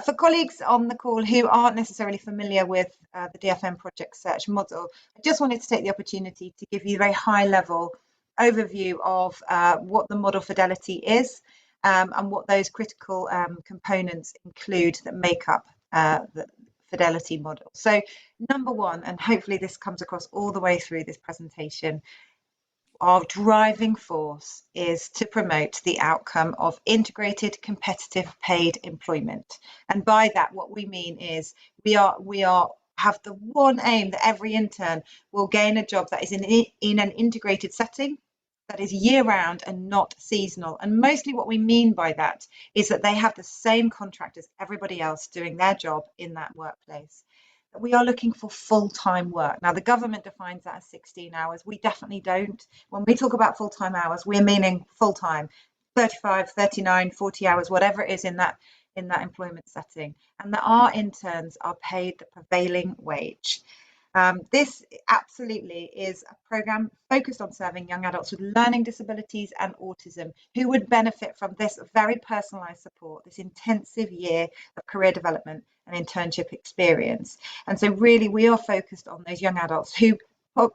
For colleagues on the call who aren't necessarily familiar with the DFN Project SEARCH model, I just wanted to take the opportunity to give you a very high level overview of what the model fidelity is and what those critical components include that make up the fidelity model. So number one, and hopefully this comes across all the way through this presentation, our driving force is to promote the outcome of integrated, competitive, paid employment. And by that, what we mean is we have the one aim that every intern will gain a job that is in an integrated setting, that is year-round and not seasonal. And mostly what we mean by that is that they have the same contract as everybody else doing their job in that workplace. We are looking for full-time work. Now, the government defines that as 16 hours. We definitely don't. When we talk about full-time hours, we're meaning full-time, 35, 39, 40 hours, whatever it is in that employment setting, and that our interns are paid the prevailing wage. This absolutely is a program focused on serving young adults with learning disabilities and autism who would benefit from this very personalised support, this intensive year of career development and internship experience. And so really we are focused on those young adults who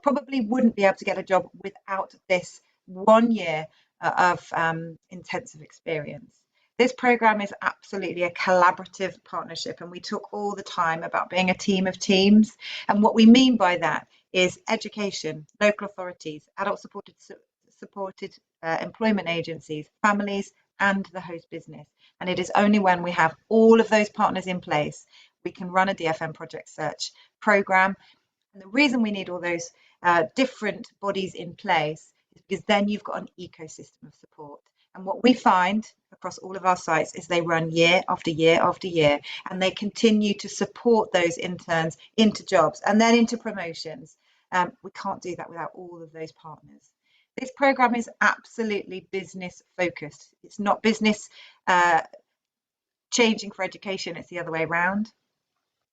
probably wouldn't be able to get a job without this 1 year of intensive experience. This program is absolutely a collaborative partnership, and we talk all the time about being a team of teams. And what we mean by that is education, local authorities, adult supported employment agencies, families, and the host business. And it is only when we have all of those partners in place we can run a DFN Project SEARCH program. And the reason we need all those different bodies in place is because then you've got an ecosystem of support. And what we find across all of our sites is they run year after year after year, and they continue to support those interns into jobs and then into promotions. We can't do that without all of those partners. This program is absolutely business focused. It's not business changing for education, it's the other way around.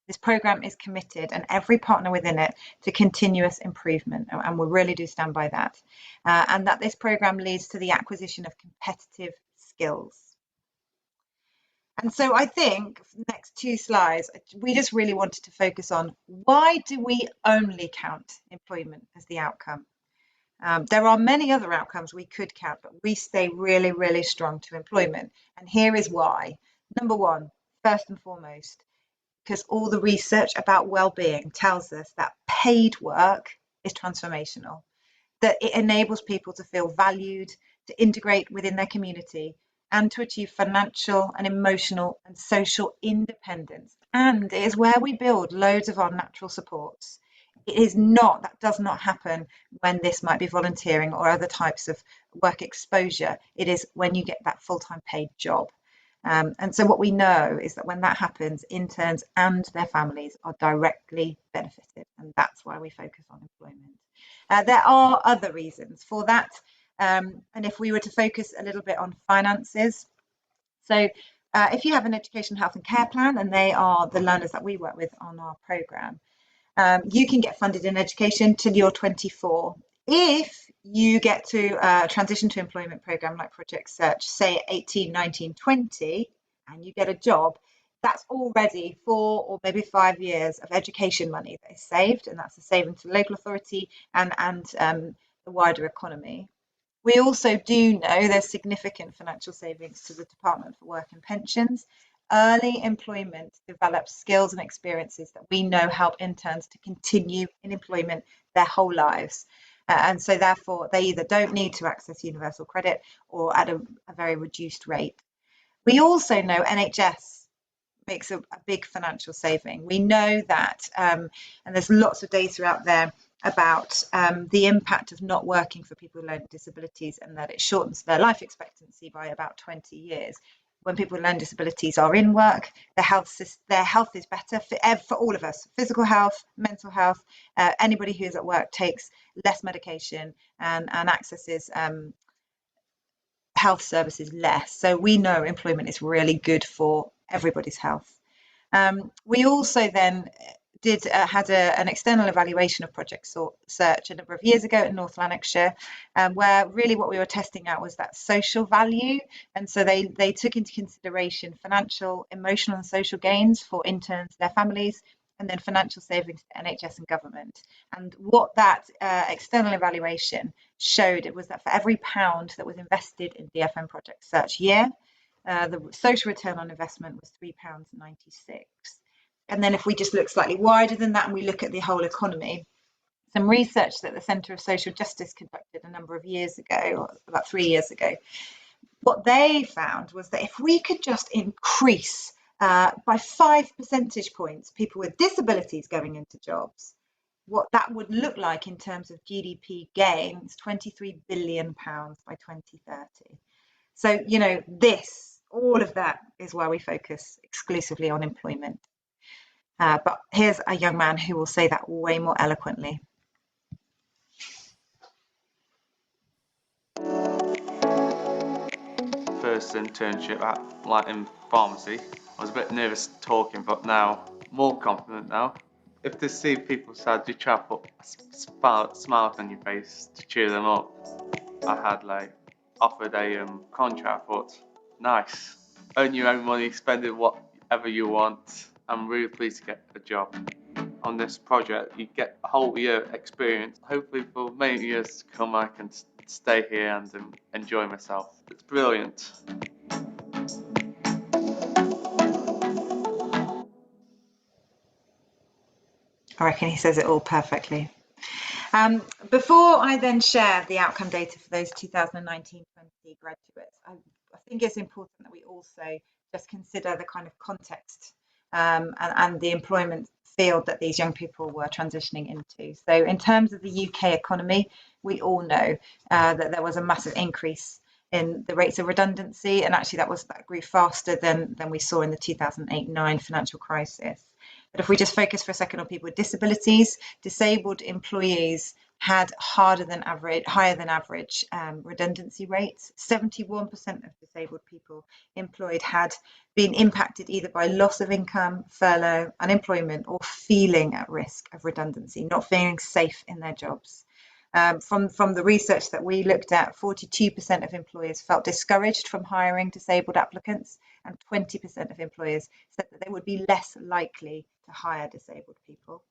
This program is committed, and every partner within it, to continuous improvement, and we really do stand by that. And that this program leads to the acquisition of competitive skills. And so I think next 2 slides, we just really wanted to focus on why do we only count employment as the outcome? There are many other outcomes we could count, but we stay really, really strong to employment. And here is why. Number one, first and foremost, because all the research about well-being tells us that paid work is transformational, that it enables people to feel valued, to integrate within their community, and to achieve financial and emotional and social independence. And it is where we build loads of our natural supports. It is not, that does not happen when this might be volunteering or other types of work exposure. It is when you get that full-time paid job. And so what we know is that when that happens, interns and their families are directly benefited, and that's why we focus on employment. There are other reasons for that, and if we were to focus a little bit on finances, so if you have an education, health and care plan, and they are the learners that we work with on our programme, you can get funded in education till you're 24. If you get to transition to employment program like Project SEARCH, say at 18, 19, 20, and you get a job, that's already 4 or maybe 5 years of education money that is saved, and that's a saving to local authority and the wider economy. We also do know there's significant financial savings to the Department for Work and Pensions. Early employment develops skills and experiences that we know help interns to continue in employment their whole lives. And so therefore they either don't need to access universal credit or at a very reduced rate. We also know NHS makes a big financial saving. We know that, and there's lots of data out there about the impact of not working for people with learning disabilities, and that it shortens their life expectancy by about 20 years. When people with learning disabilities are in work, their health is better for all of us. Physical health, mental health, anybody who's at work takes less medication and accesses health services less. So we know employment is really good for everybody's health. We also then had an external evaluation of Project SEARCH a number of years ago in North Lanarkshire, where really what we were testing out was that social value. And so they took into consideration financial, emotional and social gains for interns, their families, and then financial savings to NHS and government. And what that external evaluation showed, it was that for every £1 that was invested in DFN Project SEARCH year, the social return on investment was £3.96. And then if we just look slightly wider than that and we look at the whole economy, some research that the Centre of Social Justice conducted a number of years ago, about 3 years ago, what they found was that if we could just increase by 5 percentage points people with disabilities going into jobs, what that would look like in terms of GDP gains, £23 billion by 2030. So, you know, all of that is why we focus exclusively on employment. But here's a young man who will say that way more eloquently. First internship in pharmacy, I was a bit nervous talking, but now more confident now. If they see people sad, you try to put a smile on your face to cheer them up. I had offered a contract, but nice. Earn your own money, spend it whatever you want. I'm really pleased to get a job. On this project, you get a whole year experience. Hopefully for many years to come, I can stay here and enjoy myself. It's brilliant. I reckon he says it all perfectly. Before I then share the outcome data for those 2019-20 graduates, I think it's important that we also just consider the kind of context and the employment field that these young people were transitioning into. So in terms of the UK economy, we all know that there was a massive increase in the rates of redundancy, and actually that grew faster than we saw in the 2008-9 financial crisis. But if we just focus for a second on people with disabilities, disabled employees had higher than average redundancy rates. 71% of disabled people employed had been impacted either by loss of income, furlough, unemployment, or feeling at risk of redundancy, not feeling safe in their jobs. From the research that we looked at, 42% of employers felt discouraged from hiring disabled applicants, and 20% of employers said that they would be less likely to hire disabled people.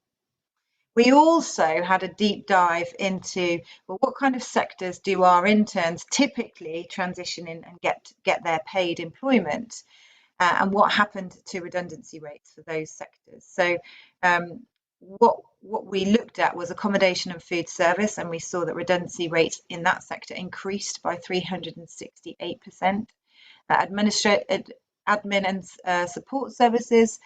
We also had a deep dive into, well, what kind of sectors do our interns typically transition in and get their paid employment, and what happened to redundancy rates for those sectors. So what we looked at was accommodation and food service, and we saw that redundancy rates in that sector increased by 368%. Admin and support services,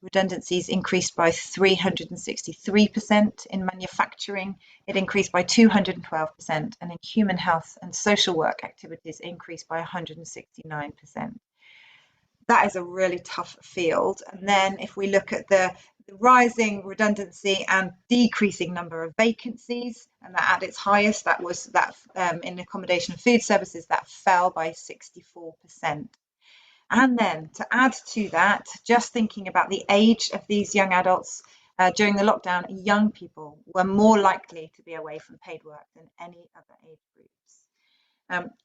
redundancies increased by 363%. In manufacturing, it increased by 212%, and in human health and social work activities increased by 169%. That is a really tough field. And then if we look at the rising redundancy and decreasing number of vacancies, and that at its highest, that was in accommodation and food services, that fell by 64%. And then to add to that, just thinking about the age of these young adults during the lockdown, young people were more likely to be away from paid work than any other age groups.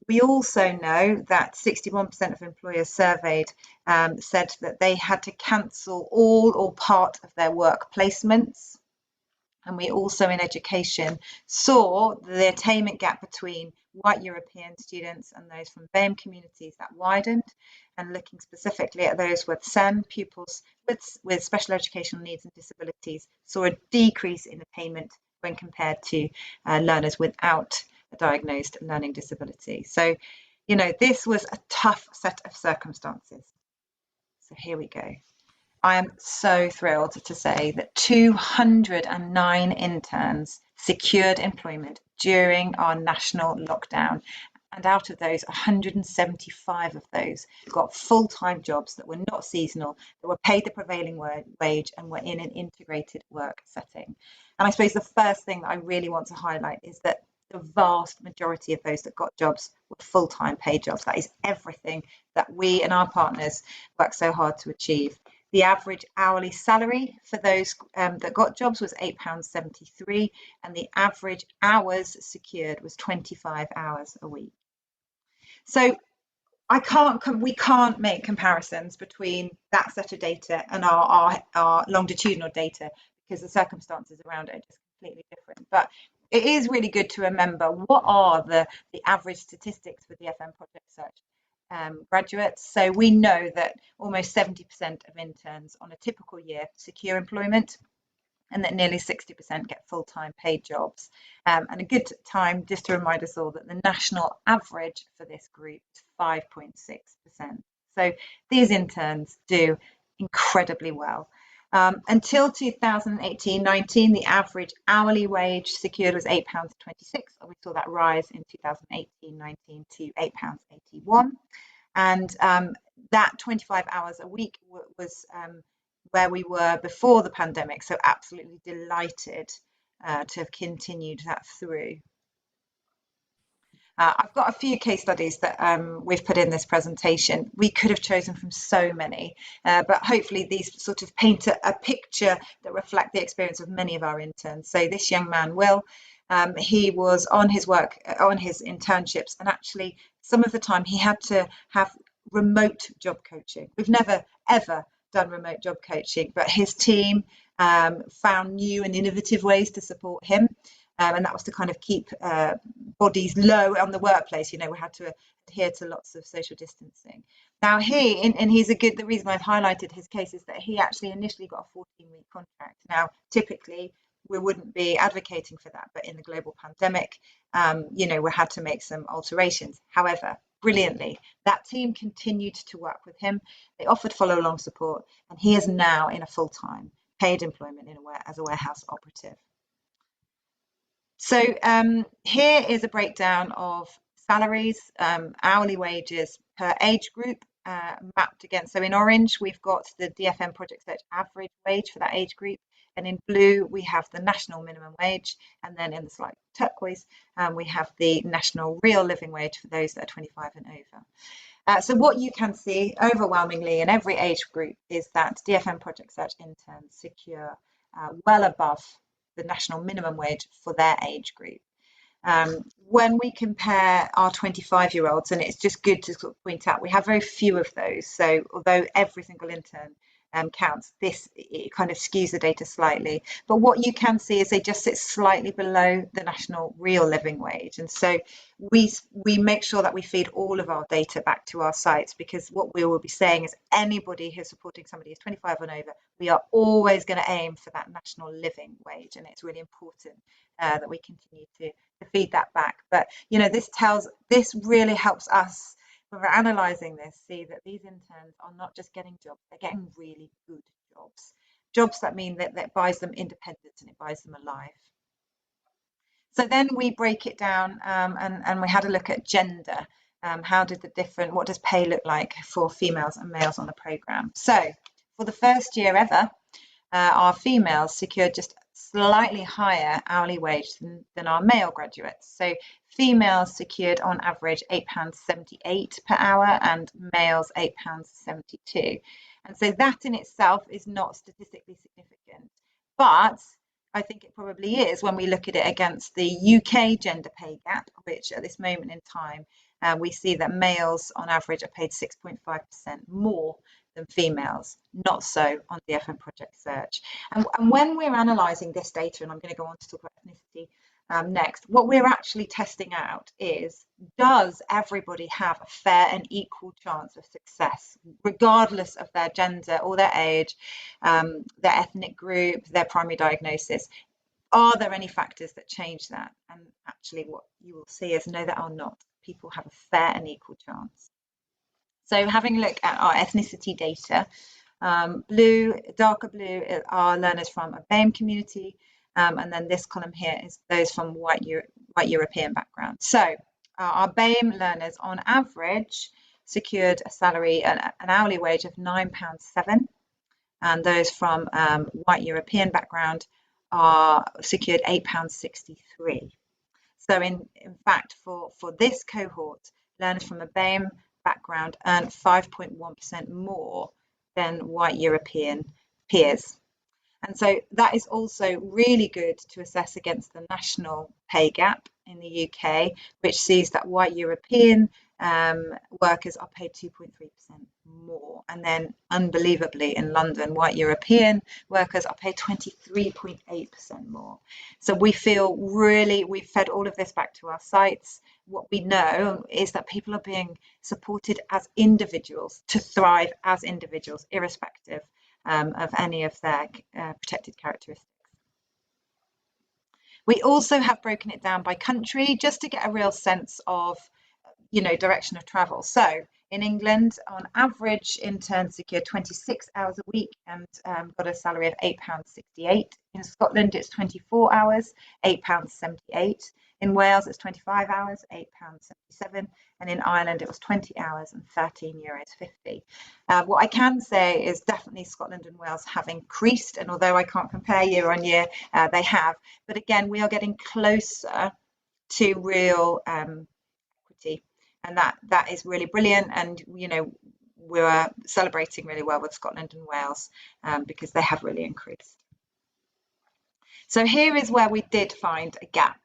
We also know that 61% of employers surveyed said that they had to cancel all or part of their work placements. And we also in education saw the attainment gap between white European students and those from BAME communities that widened, and looking specifically at those with SEN pupils with special educational needs and disabilities saw a decrease in attainment when compared to learners without a diagnosed learning disability. So, you know, this was a tough set of circumstances. So here we go. I am so thrilled to say that 209 interns secured employment during our national lockdown. And out of those, 175 of those got full-time jobs that were not seasonal, that were paid the prevailing wage and were in an integrated work setting. And I suppose the first thing that I really want to highlight is that the vast majority of those that got jobs were full-time paid jobs. That is everything that we and our partners work so hard to achieve. The average hourly salary for those that got jobs was £8.73, and the average hours secured was 25 hours a week. So we can't make comparisons between that set of data and our longitudinal data, because the circumstances around it are just completely different. But it is really good to remember what are the average statistics for DFN Project SEARCH graduates. So we know that almost 70% of interns on a typical year secure employment, and that nearly 60% get full-time paid jobs. And a good time just to remind us all that the national average for this group is 5.6%. So these interns do incredibly well. Until 2018-19, the average hourly wage secured was £8.26, and we saw that rise in 2018-19 to £8.81. And that 25 hours a week was where we were before the pandemic. So absolutely delighted to have continued that through. I've got a few case studies that we've put in this presentation. We could have chosen from so many, but hopefully these sort of paint a picture that reflect the experience of many of our interns. So this young man, Will, he was on his internships, and actually some of the time he had to have remote job coaching. We've never, ever done remote job coaching, but his team found new and innovative ways to support him. And that was to kind of keep bodies low on the workplace. You know, we had to adhere to lots of social distancing. Now the reason I've highlighted his case is that he actually initially got a 14-week contract. Now, typically we wouldn't be advocating for that, but in the global pandemic, you know, we had to make some alterations. However, brilliantly, that team continued to work with him. They offered follow-along support, and he is now in a full-time paid employment as a warehouse operative. So here is a breakdown of salaries, hourly wages per age group mapped against. So in orange, we've got the DFN Project SEARCH average wage for that age group. And in blue, we have the national minimum wage. And then in the slight turquoise, we have the national real living wage for those that are 25 and over. So what you can see overwhelmingly in every age group is that DFN Project SEARCH interns secure well above the national minimum wage for their age group. When we compare our 25-year-olds, and it's just good to sort of point out, we have very few of those. So although every single intern counts, it kind of skews the data slightly. But what you can see is they just sit slightly below the national real living wage. And so we make sure that we feed all of our data back to our sites, because what we will be saying is anybody who's supporting somebody who's 25 and over, we are always going to aim for that national living wage. And it's really important that we continue to feed that back. But, you know, this really helps us, when we're analysing this, see that these interns are not just getting jobs, they're getting really good jobs that mean that buys them independence and it buys them a life. So then we break it down and we had a look at gender. What does pay look like for females and males on the programme? So for the first year ever, our females secured just slightly higher hourly wage than our male graduates. So females secured on average £8.78 per hour and males £8.72. And so that in itself is not statistically significant, but I think it probably is when we look at it against the UK gender pay gap, which at this moment in time, we see that males on average are paid 6.5% more than females, not so on the DFN Project SEARCH. And when we're analysing this data, and I'm going to go on to talk about ethnicity next, what we're actually testing out is, does everybody have a fair and equal chance of success, regardless of their gender or their age, their ethnic group, their primary diagnosis? Are there any factors that change that? And actually what you will see is no, there are not. People have a fair and equal chance. So having a look at our ethnicity data, darker blue are learners from a BAME community, and then this column here is those from white European background. So our BAME learners on average secured a salary, an hourly wage of £9.07, and those from white European background are secured £8.63. So in fact, for this cohort, learners from a BAME background earned 5.1% more than white European peers. And so that is also really good to assess against the national pay gap in the UK, which sees that white European workers are paid 2.3% more. And then, unbelievably, in London, white European workers are paid 23.8% more. So we feel really, we've fed all of this back to our sites. What we know is that people are being supported as individuals to thrive as individuals, irrespective of any of their protected characteristics. We also have broken it down by country just to get a real sense of, direction of travel. So in England, on average, interns secure 26 hours a week and got a salary of £8.68. In Scotland, it's 24 hours, £8.78. In Wales, it's 25 hours, £8.77. And in Ireland, it was 20 hours and €13.50. What I can say is definitely Scotland and Wales have increased. And although I can't compare year on year, they have. But again, we are getting closer to real equity. And that is really brilliant. And, we're celebrating really well with Scotland and Wales because they have really increased. So here is where we did find a gap.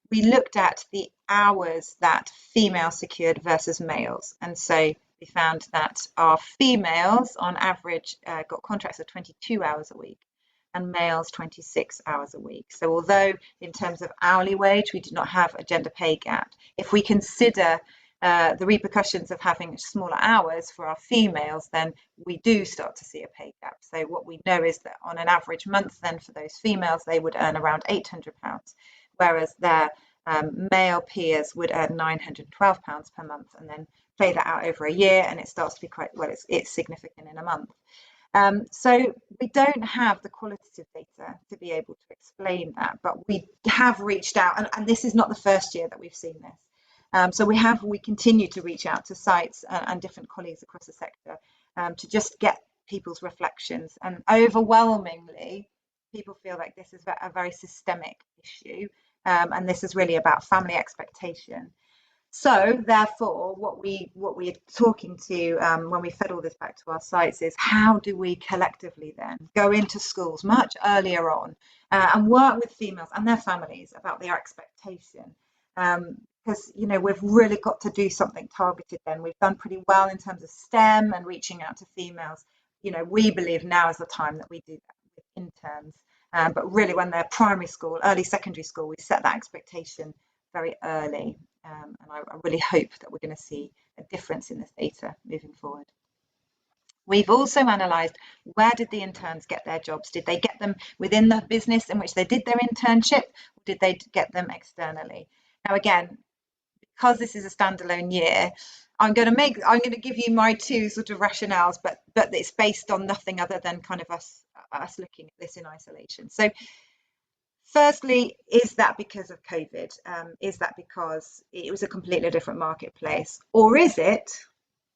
We looked at the hours that females secured versus males. And so we found that our females on average got contracts of 22 hours a week and males 26 hours a week. So although in terms of hourly wage, we do not have a gender pay gap, if we consider the repercussions of having smaller hours for our females, then we do start to see a pay gap. So what we know is that on an average month then for those females, they would earn around £800, whereas their male peers would earn £912 per month, and then play that out over a year and it starts to be quite, well, it's significant in a month. So we don't have the qualitative data to be able to explain that, but we have reached out, and this is not the first year that we've seen this. So we continue to reach out to sites and different colleagues across the sector to just get people's reflections. And overwhelmingly, people feel like this is a very systemic issue, and this is really about family expectation. So therefore, what we are talking to when we fed all this back to our sites is how do we collectively then go into schools much earlier on and work with females and their families about their expectation. Because we've really got to do something targeted then. We've done pretty well in terms of STEM and reaching out to females. We believe now is the time that we do that with interns. But really when they're primary school, early secondary school, we set that expectation very early. And I really hope that we're going to see a difference in this data moving forward. We've also analysed where did the interns get their jobs? Did they get them within the business in which they did their internship, or did they get them externally? Now, again, because this is a standalone year, I'm going to give you my two sort of rationales, but it's based on nothing other than kind of us looking at this in isolation. So firstly, is that because of COVID? Is that because it was a completely different marketplace? Or is it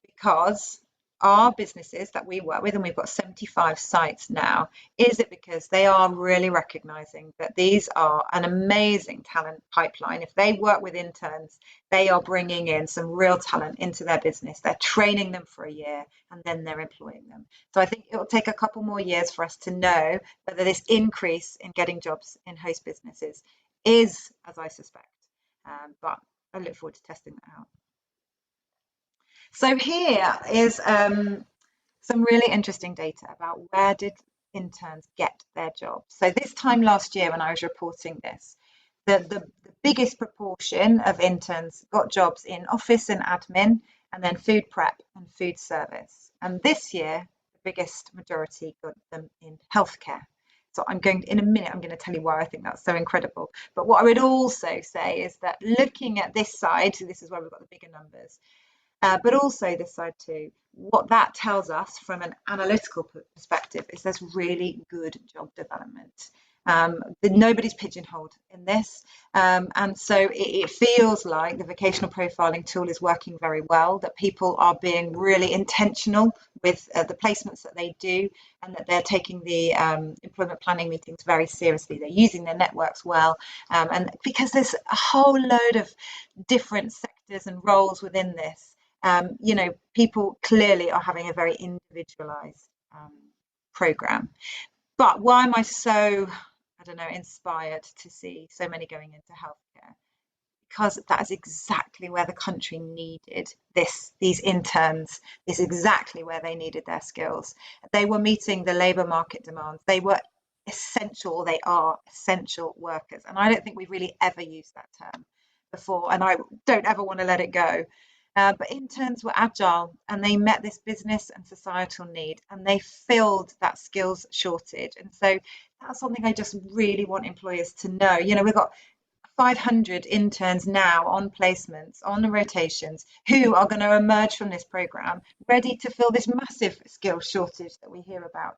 because our businesses that we work with, and we've got 75 sites now, is it because they are really recognizing that these are an amazing talent pipeline? If they work with interns, they are bringing in some real talent into their business. They're training them for a year and then they're employing them. So I think it will take a couple more years for us to know whether this increase in getting jobs in host businesses is as I suspect. But I look forward to testing that out. So here is some really interesting data about where did interns get their jobs. So this time last year when I was reporting this, the biggest proportion of interns got jobs in office and admin, and then food prep and food service. And this year, the biggest majority got them in healthcare. So in a minute, I'm going to tell you why I think that's so incredible. But what I would also say is that looking at this side, so this is where we've got the bigger numbers, but also this side too, what that tells us from an analytical perspective is there's really good job development. Nobody's pigeonholed in this, and so it feels like the vocational profiling tool is working very well, that people are being really intentional with the placements that they do, and that they're taking the employment planning meetings very seriously. They're using their networks well, and because there's a whole load of different sectors and roles within this, You know, people clearly are having a very individualized program. But why am I so, I don't know, inspired to see so many going into healthcare? Because that is exactly where the country needed these interns. This is exactly where they needed their skills. They were meeting the labour market demands. They were essential. They are essential workers. And I don't think we've really ever used that term before. And I don't ever want to let it go. But interns were agile and they met this business and societal need and they filled that skills shortage. And so that's something I just really want employers to know. You know, we've got 500 interns now on placements, on the rotations, who are going to emerge from this program ready to fill this massive skills shortage that we hear about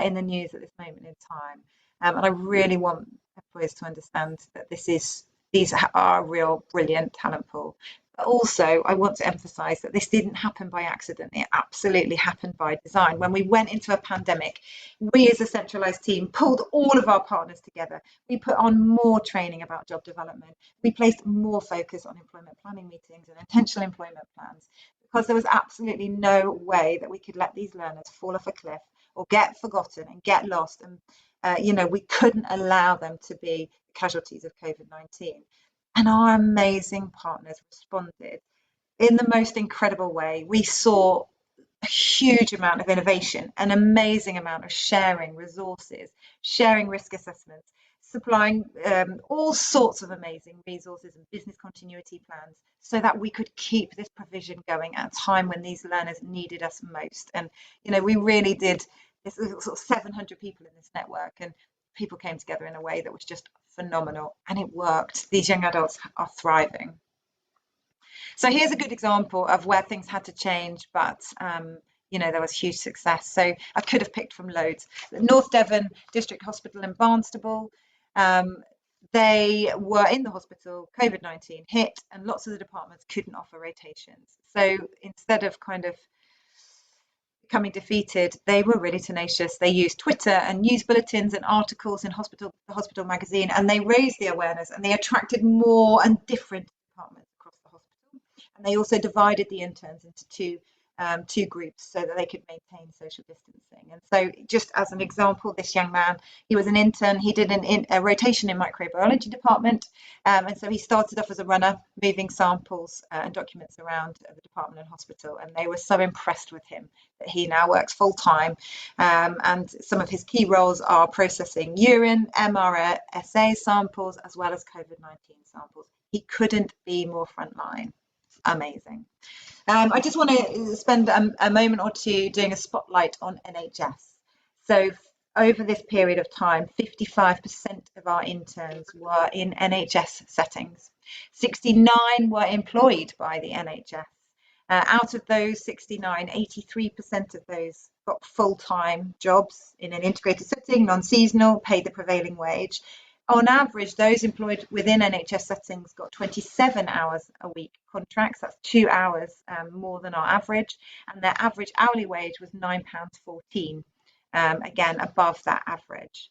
in the news at this moment in time. And I really want employers to understand that these are a real brilliant talent pool. But also, I want to emphasise that this didn't happen by accident. It absolutely happened by design. When we went into a pandemic, we as a centralised team pulled all of our partners together. We put on more training about job development. We placed more focus on employment planning meetings and intentional employment plans, because there was absolutely no way that we could let these learners fall off a cliff or get forgotten and get lost. And, you know, we couldn't allow them to be casualties of COVID-19. And our amazing partners responded in the most incredible way. We saw a huge amount of innovation, an amazing amount of sharing resources, sharing risk assessments, supplying all sorts of amazing resources and business continuity plans so that we could keep this provision going at a time when these learners needed us most. And, you know, we really did. This sort of 700 people in this network, and people came together in a way that was just phenomenal, and it worked. These young adults are thriving. So here's a good example of where things had to change, but you know, there was huge success. So I could have picked from loads. The North Devon District Hospital in Barnstaple, they were in the hospital, COVID-19 hit, and lots of the departments couldn't offer rotations. So instead of kind of becoming defeated, they were really tenacious. They used Twitter and news bulletins and articles in the hospital magazine, and they raised the awareness and they attracted more and different departments across the hospital. And they also divided the interns into two groups so that they could maintain social distancing. And so, just as an example, this young man, he was an intern. He did a rotation in microbiology department, and so he started off as a runner, moving samples and documents around the department and hospital. And they were so impressed with him that he now works full time. And some of his key roles are processing urine, MRSA samples, as well as COVID-19 samples. He couldn't be more frontline. Amazing. I just want to spend a moment or two doing a spotlight on NHS. So over this period of time, 55% of our interns were in NHS settings. 69 were employed by the NHS. Out of those 69, 83% of those got full-time jobs in an integrated setting, non-seasonal, paid the prevailing wage. On average, those employed within NHS settings got 27 hours a week contracts. That's 2 hours more than our average. And their average hourly wage was £9.14, again, above that average.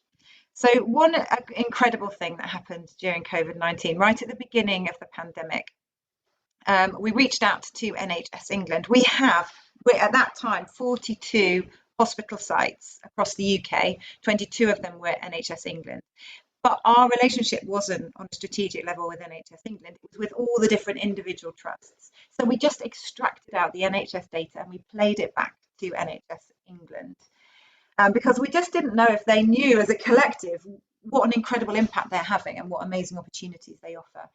So one incredible thing that happened during COVID-19, right at the beginning of the pandemic, we reached out to NHS England. We're at that time 42 hospital sites across the UK. 22 of them were NHS England. But our relationship wasn't on a strategic level with NHS England, it was with all the different individual trusts. So we just extracted out the NHS data and we played it back to NHS England. Because we just didn't know if they knew as a collective what an incredible impact they're having and what amazing opportunities they offer.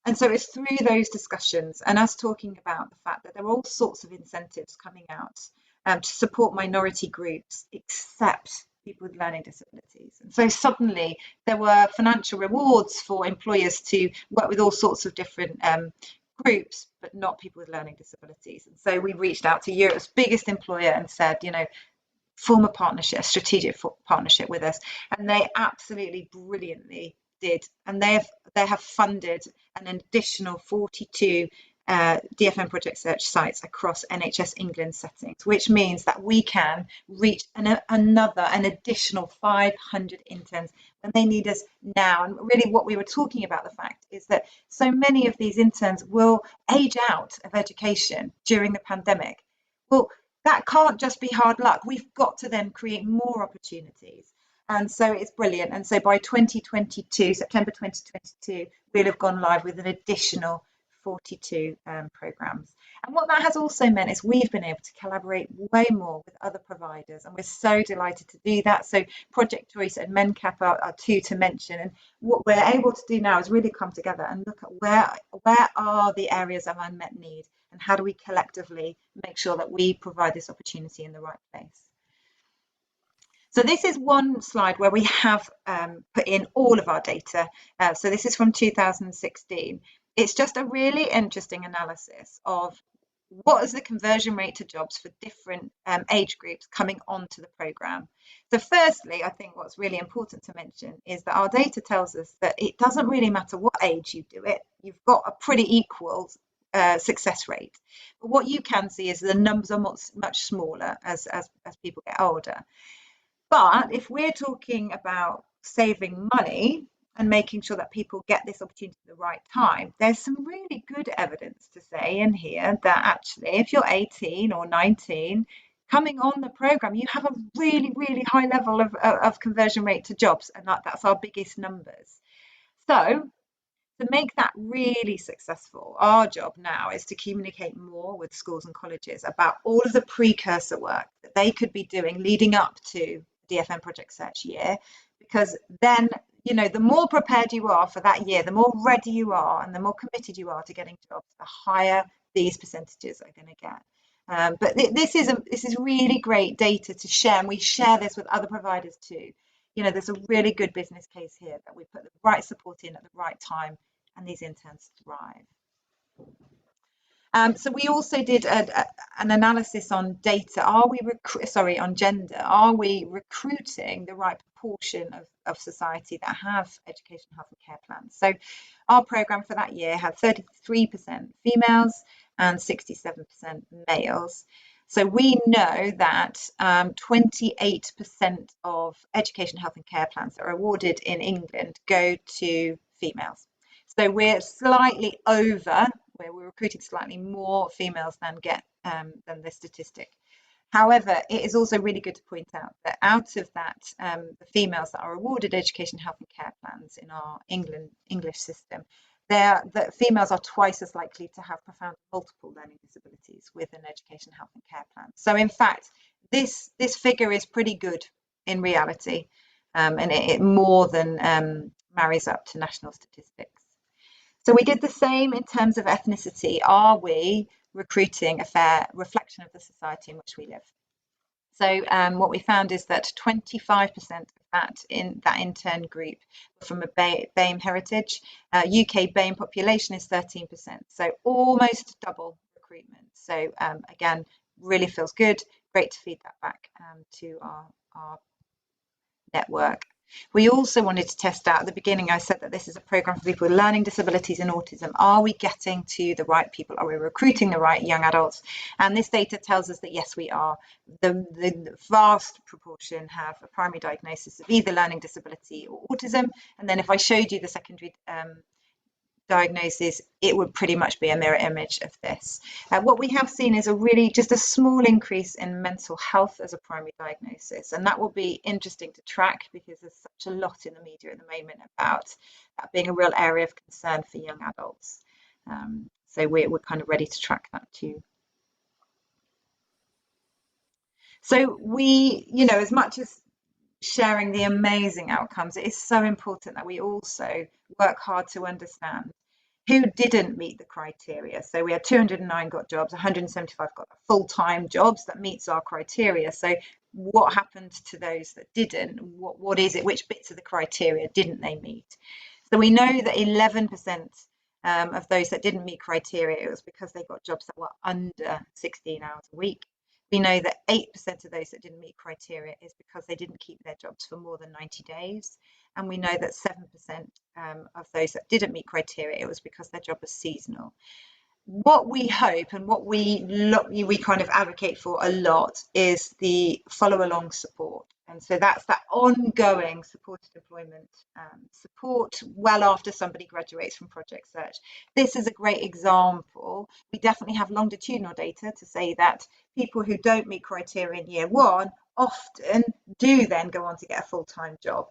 And so it's through those discussions and us talking about the fact that there are all sorts of incentives coming out to support minority groups, except people with learning disabilities. And so suddenly there were financial rewards for employers to work with all sorts of different groups, but not people with learning disabilities. And so we reached out to Europe's biggest employer and said, you know, form a partnership, a strategic partnership with us. And they absolutely brilliantly did. And they have funded an additional 42 DFN Project SEARCH sites across NHS England settings, which means that we can reach an additional 500 interns when they need us now. And really what we were talking about, the fact is that so many of these interns will age out of education during the pandemic. Well, that can't just be hard luck. We've got to then create more opportunities. And so it's brilliant. And so by 2022, September 2022, we'll have gone live with an additional 42 programs. And what that has also meant is we've been able to collaborate way more with other providers, and we're so delighted to do that. So Project Choice and MenCap are two to mention, and what we're able to do now is really come together and look at where are the areas of unmet need, and how do we collectively make sure that we provide this opportunity in the right place. So this is one slide where we have put in all of our data. So this is from 2016. It's just a really interesting analysis of what is the conversion rate to jobs for different age groups coming onto the programme. So firstly, I think what's really important to mention is that our data tells us that it doesn't really matter what age you do it. You've got a pretty equal success rate. But what you can see is the numbers are much smaller as people get older. But if we're talking about saving money and making sure that people get this opportunity at the right time, there's some really good evidence to say in here that actually if you're 18 or 19, coming on the programme, you have a really, really high level of conversion rate to jobs, and that's our biggest numbers. So to make that really successful, our job now is to communicate more with schools and colleges about all of the precursor work that they could be doing leading up to DFN Project SEARCH year, because then, you know, the more prepared you are for that year, the more ready you are and the more committed you are to getting jobs, the higher these percentages are going to get. But this is really great data to share, and we share this with other providers too. You know, there's a really good business case here that we put the right support in at the right time, and these interns thrive. So we also did an analysis on data. On gender? Are we recruiting the right proportion of society that have education, health and care plans? So our programme for that year had 33% females and 67% males. So we know that 28% of education, health and care plans that are awarded in England go to females. So we're slightly over, where we're recruiting slightly more females than the statistic. However, it is also really good to point out that out of that, the females that are awarded education, health and care plans in our English system, the females are twice as likely to have profound multiple learning disabilities with an education, health and care plan. So in fact, this figure is pretty good in reality, and it more than marries up to national statistics. So we did the same in terms of ethnicity. Are we recruiting a fair reflection of the society in which we live? So what we found is that 25% of that intern group were from a BAME heritage. UK BAME population is 13%, so almost double recruitment. So again, really feels good. Great to feed that back to our network. We also wanted to test out, at the beginning I said that this is a programme for people with learning disabilities and autism. Are we getting to the right people? Are we recruiting the right young adults? And this data tells us that yes, we are. The vast proportion have a primary diagnosis of either learning disability or autism. And then if I showed you the secondary diagnosis, it would pretty much be a mirror image of this. What we have seen is just a small increase in mental health as a primary diagnosis, and that will be interesting to track because there's such a lot in the media at the moment about that being a real area of concern for young adults. So we're kind of ready to track that too. So we, you know, as much as sharing the amazing outcomes, it is so important that we also work hard to understand who didn't meet the criteria. So we had 209 got jobs, 175 got full-time jobs that meets our criteria. So what happened to those that didn't? What is it? Which bits of the criteria didn't they meet? So we know that 11% of those that didn't meet criteria, it was because they got jobs that were under 16 hours a week. We know that 8% of those that didn't meet criteria is because they didn't keep their jobs for more than 90 days. And we know that 7% of those that didn't meet criteria, it was because their job was seasonal. what we hope and what we kind of advocate for a lot is the follow along support. And so that's that ongoing supported employment support well after somebody graduates from Project Search. This is a great example. We definitely have longitudinal data to say that people who don't meet criteria in year one often do then go on to get a full-time job.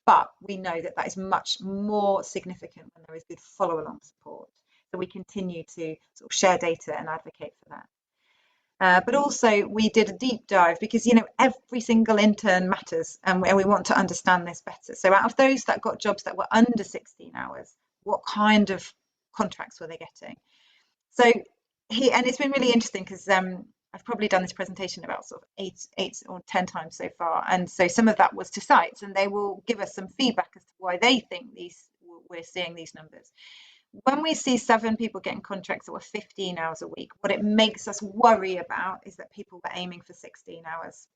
But we know that that is much more significant when there is good follow along support. So we continue to sort of share data and advocate for that. But also we did a deep dive because, you know, every single intern matters, and we want to understand this better. So out of those that got jobs that were under 16 hours, what kind of contracts were they getting? So and it's been really interesting because I've probably done this presentation about sort of eight or 10 times so far. And so some of that was to sites, and they will give us some feedback as to why they think we're seeing these numbers. When we see 7 people getting contracts that were 15 hours a week, what it makes us worry about is that people were aiming for 16 hours.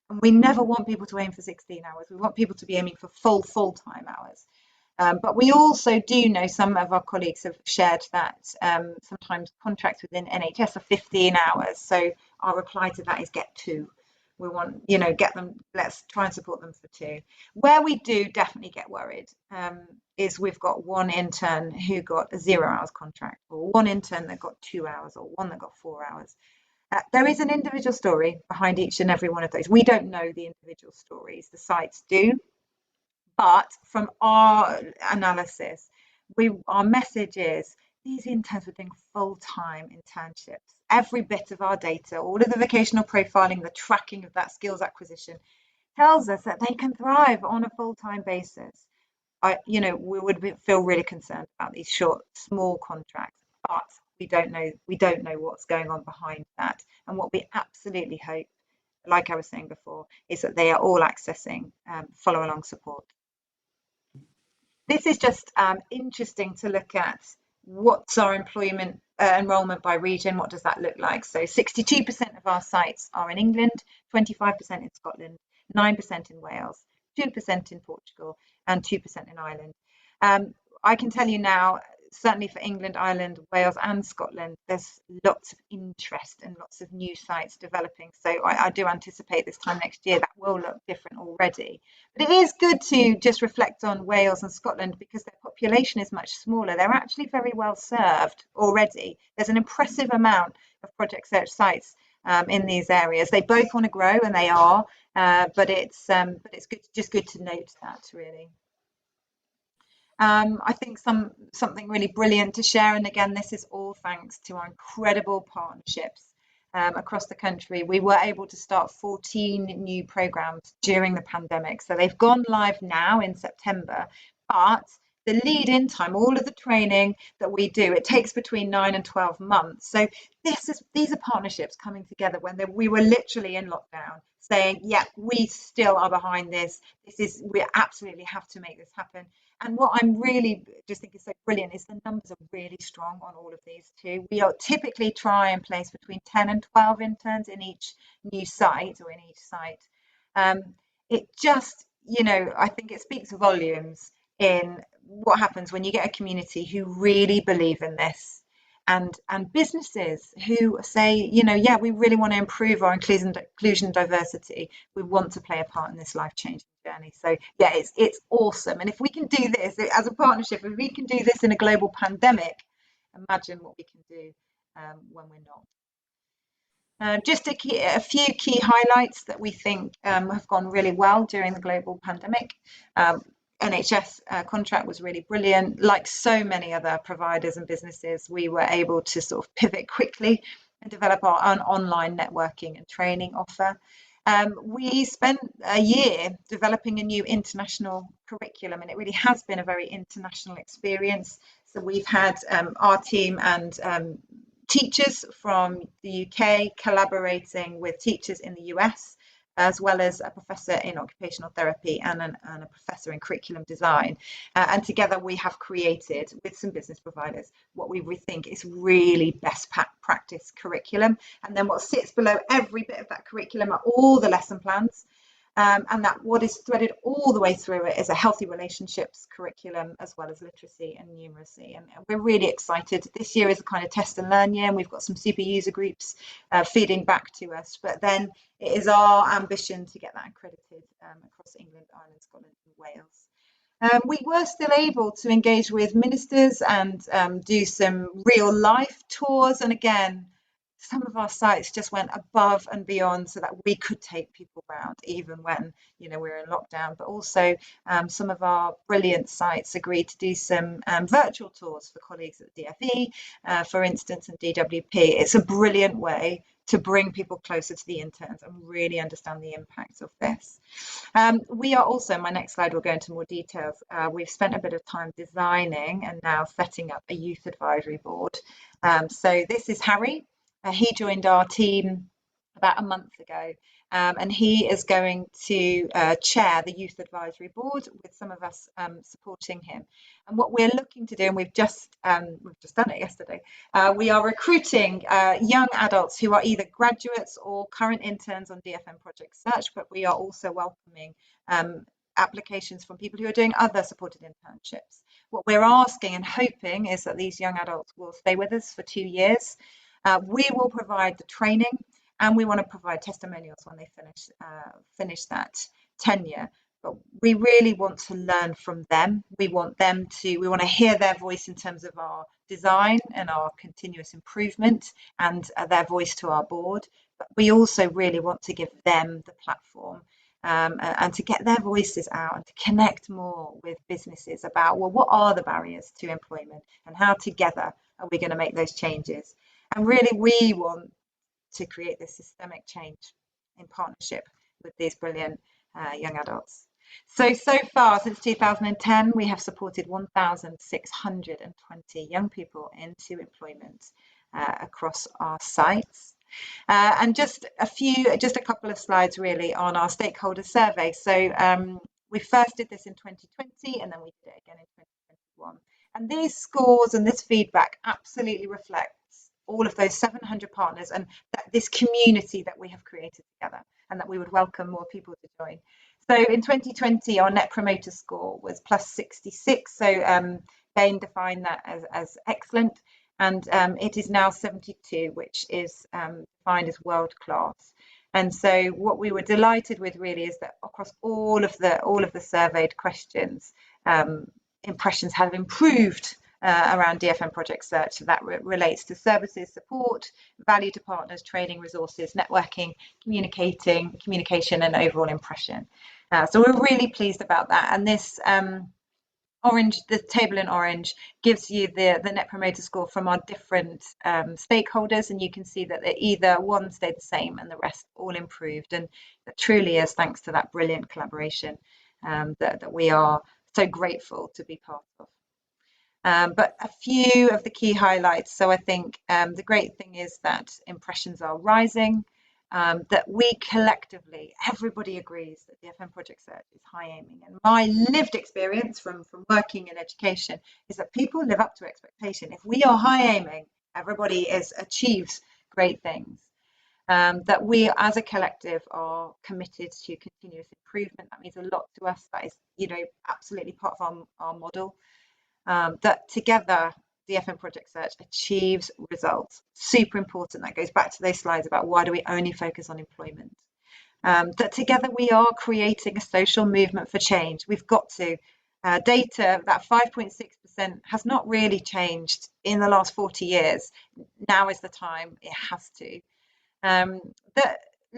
And we never want people to aim for 16 hours. We want people to be aiming for full-time hours. But we also do know, some of our colleagues have shared that sometimes contracts within NHS are 15 hours. So our reply to that is get 2. We want, you know, get them, let's try and support them for 2. Where we do definitely get worried is we've got one intern who got a 0 hours contract, or one intern that got 2 hours, or one that got 4 hours. There is an individual story behind each and every one of those. We don't know the individual stories, the sites do. But from our analysis, our message is these interns were doing full-time internships. Every bit of our data, all of the vocational profiling, the tracking of that skills acquisition tells us that they can thrive on a full-time basis. You know, we would feel really concerned about these short, small contracts, but we don't know what's going on behind that. And what we absolutely hope, like I was saying before, is that they are all accessing follow-along support. This is just interesting to look at what's our employment enrolment by region. What does that look like? So 62% of our sites are in England, 25% in Scotland, 9% in Wales, 2% in Portugal, and 2% in Ireland. I can tell you now, certainly for England, Ireland, Wales, and Scotland, there's lots of interest and lots of new sites developing. So I do anticipate this time next year that will look different already. But it is good to just reflect on Wales and Scotland because their population is much smaller. They're actually very well served already. There's an impressive amount of Project Search sites in these areas. They both want to grow, and they are, but it's good to note that, really. I think something really brilliant to share, and again, this is all thanks to our incredible partnerships across the country. We were able to start 14 new programs during the pandemic, so they've gone live now in September, but the lead-in time, all of the training that we do, it takes between 9 and 12 months. So these are partnerships coming together when we were literally in lockdown, saying, yeah, we still are behind this. We absolutely have to make this happen. And what I'm really just think is so brilliant is the numbers are really strong on all of these too. We are typically try and place between 10 and 12 interns in each new site or in each site. It just, you know, I think it speaks volumes in what happens when you get a community who really believe in this, and businesses who say, you know, yeah, we really want to improve our inclusion and diversity. We want to play a part in this life-changing journey. So yeah, it's awesome. And if we can do this as a partnership, if we can do this in a global pandemic, imagine what we can do when we're not. Just a few key highlights that we think have gone really well during the global pandemic. NHS contract was really brilliant. Like so many other providers and businesses, we were able to sort of pivot quickly and develop our own online networking and training offer. We spent a year developing a new international curriculum, and it really has been a very international experience. So we've had our team and teachers from the UK collaborating with teachers in the US, as well as a professor in occupational therapy and a professor in curriculum design. And together we have created, with some business providers, what we think is really best practice curriculum. And then what sits below every bit of that curriculum are all the lesson plans. And that what is threaded all the way through it is a healthy relationships curriculum, as well as literacy and numeracy. And we're really excited. This year is a kind of test and learn year, and we've got some super user groups feeding back to us. But then it is our ambition to get that accredited across England, Ireland, Scotland and Wales. We were still able to engage with ministers and do some real life tours. And again, some of our sites just went above and beyond so that we could take people around, even when we're in lockdown. But also some of our brilliant sites agreed to do some virtual tours for colleagues at DFE, for instance, and DWP. It's a brilliant way to bring people closer to the interns and really understand the impacts of this. We are also, my next slide will go into more details, we've spent a bit of time designing and now setting up a youth advisory board. So this is Harry. He joined our team about a month ago, and he is going to chair the youth advisory board with some of us supporting him. And what we're looking to do, and we've just done it yesterday, we are recruiting young adults who are either graduates or current interns on DFN Project SEARCH, but we are also welcoming applications from people who are doing other supported internships. What we're asking and hoping is that these young adults will stay with us for 2 years. We will provide the training, and we want to provide testimonials when they finish that tenure. But we really want to learn from them. We want to hear their voice in terms of our design and our continuous improvement, and their voice to our board. But we also really want to give them the platform and to get their voices out and to connect more with businesses about, well, what are the barriers to employment and how together are we going to make those changes? And really, we want to create this systemic change in partnership with these brilliant young adults. So far, since 2010, we have supported 1,620 young people into employment across our sites. And just a couple of slides really on our stakeholder survey. So we first did this in 2020, and then we did it again in 2021. And these scores and this feedback absolutely reflects all of those 700 partners and this community that we have created together, and that we would welcome more people to join. So in 2020, our Net Promoter Score was plus 66. So Bain defined that as excellent, and it is now 72, which is defined as world class. And so what we were delighted with really is that across all of the surveyed questions, impressions have improved around DFN Project SEARCH. That relates to services, support, value to partners, training, resources, networking, communication, and overall impression. So we're really pleased about that. And this the table in orange gives you the Net Promoter Score from our different stakeholders, and you can see that either one stayed the same and the rest all improved. And that truly is thanks to that brilliant collaboration that we are so grateful to be part of. But a few of the key highlights. So I think the great thing is that impressions are rising, that we collectively, everybody agrees that the DFN Project SEARCH is high aiming. And my lived experience from working in education is that people live up to expectation. If we are high aiming, everybody achieves great things. That we as a collective are committed to continuous improvement. That means a lot to us. That is, absolutely part of our model. That together, DFN Project SEARCH achieves results. Super important. That goes back to those slides about why do we only focus on employment. That together we are creating a social movement for change. We've got to. Data, that 5.6% has not really changed in the last 40 years. Now is the time. It has to. That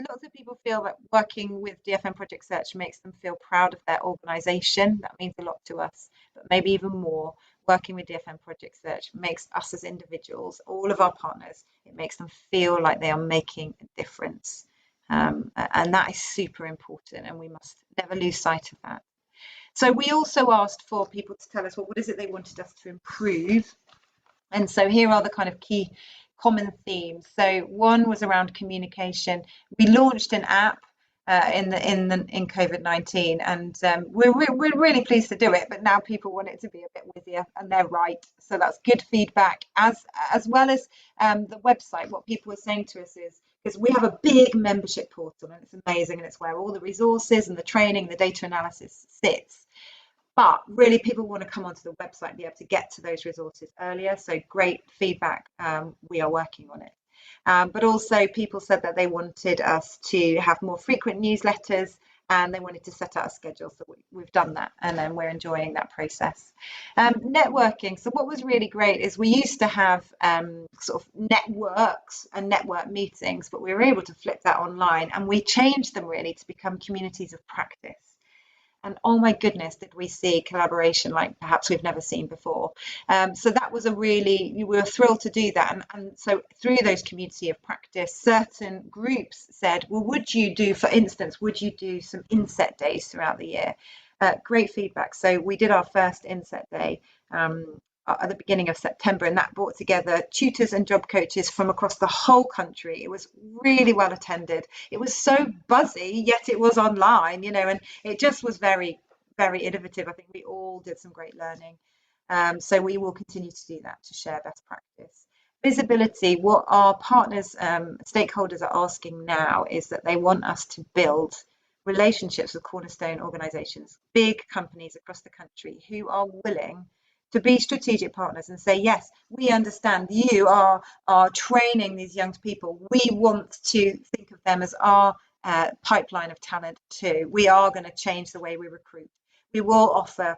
lots of people feel that working with DFN Project SEARCH makes them feel proud of their organisation. That means a lot to us, but maybe even more, working with DFN Project SEARCH makes us as individuals, all of our partners, it makes them feel like they are making a difference. And that is super important, and we must never lose sight of that. So we also asked for people to tell us, well, what is it they wanted us to improve? And so here are the kind of key common themes. So one was around communication. We launched an app in COVID-19, and we're really pleased to do it. But now people want it to be a bit whizzier, and they're right. So that's good feedback, as well as the website. What people are saying to us is, because we have a big membership portal and it's amazing, and it's where all the resources and the training, the data analysis sits. But really, people want to come onto the website and be able to get to those resources earlier. So great feedback. We are working on it. But also, people said that they wanted us to have more frequent newsletters, and they wanted to set out a schedule. So we've done that, and then we're enjoying that process. Networking. So what was really great is we used to have sort of networks and network meetings, but we were able to flip that online, and we changed them really to become communities of practice. And oh my goodness, did we see collaboration like perhaps we've never seen before. So that was we were thrilled to do that. And so through those community of practice, certain groups said, well, would you do some inset days throughout the year? Great feedback. So we did our first inset day at the beginning of September, and that brought together tutors and job coaches from across the whole country. It was really well attended. It was so buzzy, yet it was online, and it just was very, very innovative. I think we all did some great learning. So we will continue to do that, to share best practice. Visibility, what our partners, stakeholders are asking now is that they want us to build relationships with cornerstone organisations, big companies across the country who are willing to be strategic partners and say, yes, we understand you are training these young people. We want to think of them as our pipeline of talent too. We are going to change the way we recruit. We will offer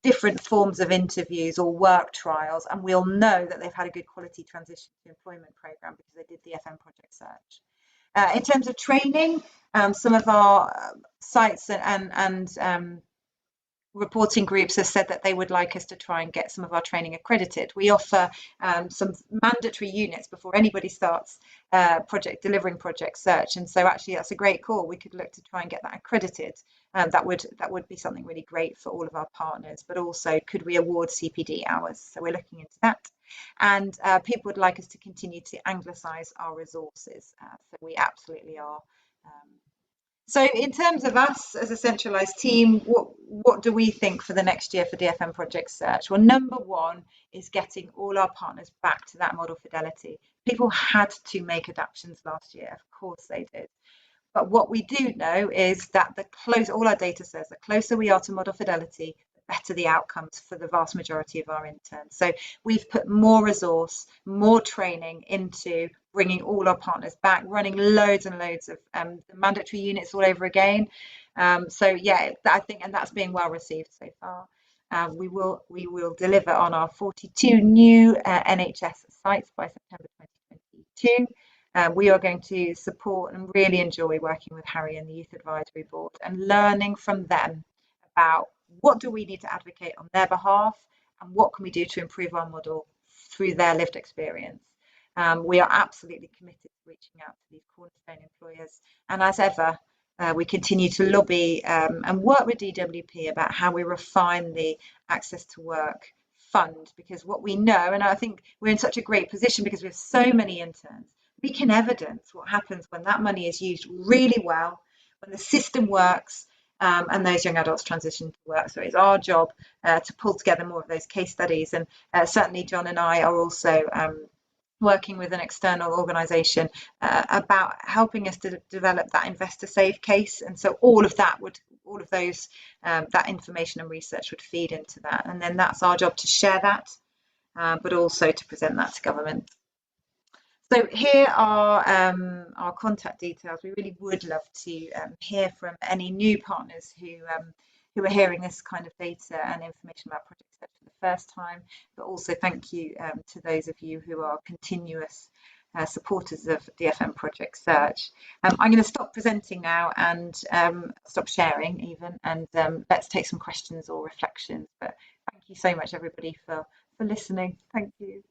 different forms of interviews or work trials, and we'll know that they've had a good quality transition to employment program because they did the DFN Project SEARCH. In terms of training, some of our sites and reporting groups have said that they would like us to try and get some of our training accredited. We offer some mandatory units before anybody starts delivering Project SEARCH, and so actually that's a great call. We could look to try and get that accredited. That would be something really great for all of our partners, but also could we award CPD hours? So we're looking into that. And people would like us to continue to anglicize our resources. So we absolutely are. So in terms of us as a centralised team, what do we think for the next year for DFN Project SEARCH? Well, number one is getting all our partners back to that model fidelity. People had to make adaptations last year, of course they did. But what we do know is that all our data says, the closer we are to model fidelity, the better the outcomes for the vast majority of our interns. So we've put more resource, more training into bringing all our partners back, running loads and loads of mandatory units all over again. So yeah, I think, and that's being well received so far. We will deliver on our 42 new NHS sites by September 2022. We are going to support and really enjoy working with Harry and the Youth Advisory Board and learning from them about what do we need to advocate on their behalf and what can we do to improve our model through their lived experience. We are absolutely committed to reaching out to these cornerstone employers, and as ever, we continue to lobby and work with DWP about how we refine the Access to Work fund, because what we know, and I think we're in such a great position because we have so many interns, we can evidence what happens when that money is used really well, when the system works, and those young adults transition to work. So it's our job to pull together more of those case studies, and certainly John and I are also working with an external organisation about helping us to develop that investor save case, and so all of that information and research would feed into that, and then that's our job to share that, but also to present that to government. So here are our contact details. We really would love to hear from any new partners who are hearing this kind of data and information about Project SEARCH for the first time, but also thank you to those of you who are continuous supporters of DFN Project SEARCH. I'm going to stop presenting now and stop sharing even, and let's take some questions or reflections. But thank you so much, everybody, for listening. Thank you.